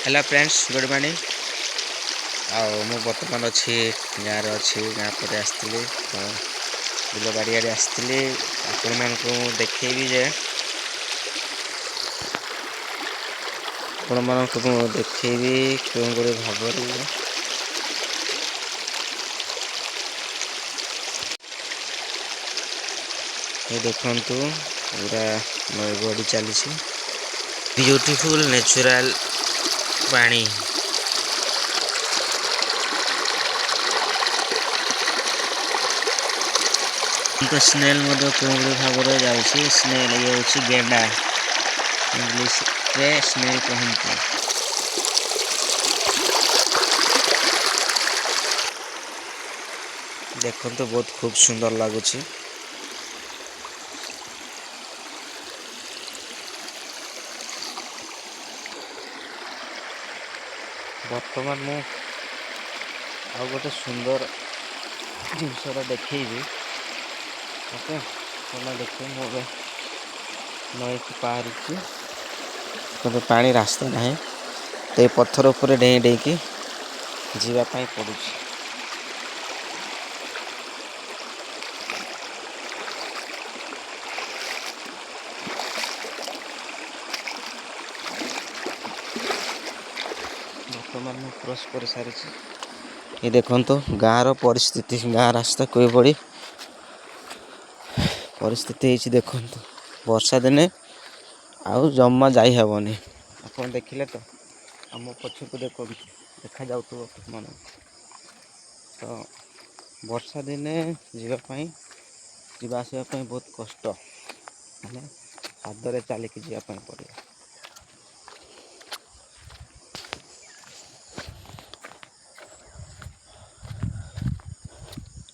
Hello friends good morning मु बर्तमान अच्छी गाँव अच्छी गाँ पर आसती तो बिल बाड़िया आसती आपण मानक देखी जे आपण मानक देखी क्यों गुड़े भाव ये देखु पूरा नई बड़ी चली ब्यूटीफुल नेचुरल पानी तो स्नेल कौन भाव जाऊँगी स्नेल ये हूँ गेंडा इंग्लिश रे स्नेल कहते देखो तो बहुत खूब सुंदर लगुच बर्तमान मु आ गोटे सुंदर जिनसा देखी ओके तो देखिए मुझे नई को पार तो पानी रास्ता ना तो ये पत्थर उपर डेई डेई की जीवाई पड़ू बर्तमान मैं क्रॉस कर सारी ये देखो तो गाँव परिस्थिति गाँ रास्ता कोई बड़ी परिस्थिति देखो वर्षा दिने आउ जमा जाई हेबनी आप देखिले तो आम पछक देखो देखा जाऊ मन तो वर्षा दिने जीवा आसवाई बहुत कष्ट माने पादरे चलिकी जावाई पड़े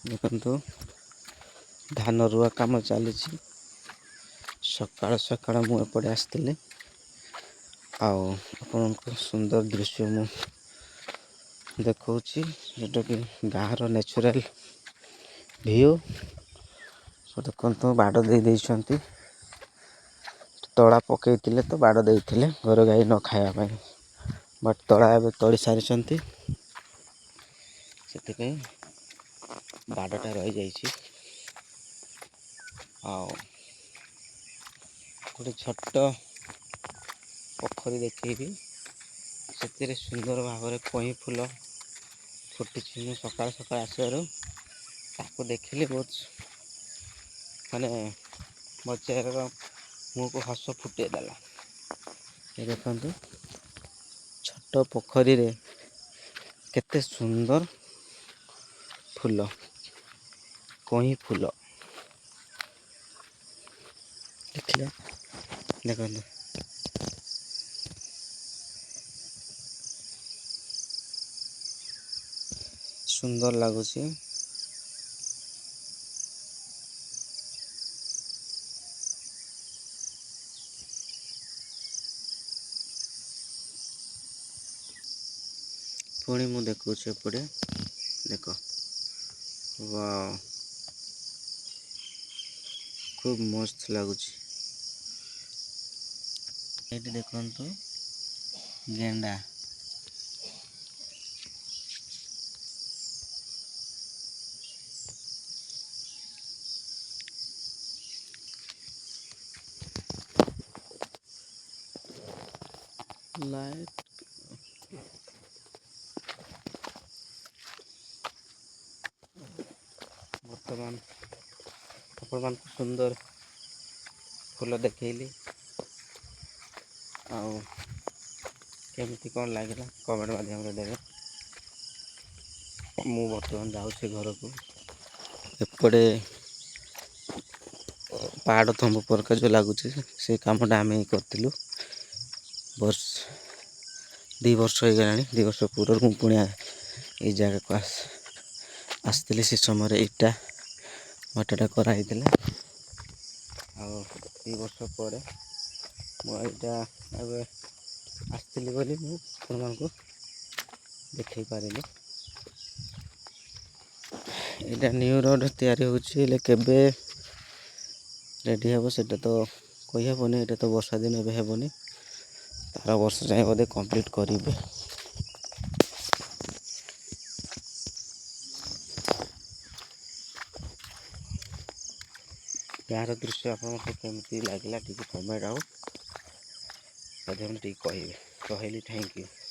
देखु धान रुआ काम चली सकाल सकाल मुझे आसती आपण सुंदर दृश्य मु देखा जोटा कि गाँव नेचुरल व्यू देखो बाड़ दे तला पकई तो बाड़ दे घर गाई न खायापी बट तला ए तली सारी से बाड़टा रही जाइए गोटे छोट पोखरी देखी से सुंदर भाव में कई फूल फुटी सकाल सकाल आसू देखिले बहुत माने मो चेहरा मुँह को हस फुटेदेला ये देखु छोट पोखरी रे केते सुंदर फूल कई फूल देखिए देखो सुंदर लगुच पुणी मु देखु एपटे देख वाह खूब मस्त लगुच ये देखु गेंडा लाइट बर्तमान अपन सुंदर फूल देखली केमती कौन लगे कमेंट माध्यम देवे मु बर्तमान जाऊँगी घर को एपटे पहाड़ थंब परका जो लगुच से कमटा आम करूँ वर्ष 2 वर्ष हो गला 2 वर्ष पूर्व मुझे पुणी ये जगह को आसती से समय इटा मटाटा कराई 2 वर्ष पर मुझा आसती बोली मुझे देखे पारे यहाँ न्यू रोड तैयारी होले केबे रेडी हे से तो कही हेनी ये तो वर्षा दिन एवं हेबनी ଆର ବର୍ଷ ଯାଏଁ ବୋଧେ କମ୍ପ୍ଲିଟ୍ କରିବେ। ଗାଁର ଦୃଶ୍ୟ ଆପଣଙ୍କୁ କେମିତି ଲାଗିଲା ଟିକେ କମେଣ୍ଟ ଆଉ ମାଧ୍ୟମରେ ଟିକେ କହିବେ। ରହିଲି, ଥ୍ୟାଙ୍କ ୟୁ।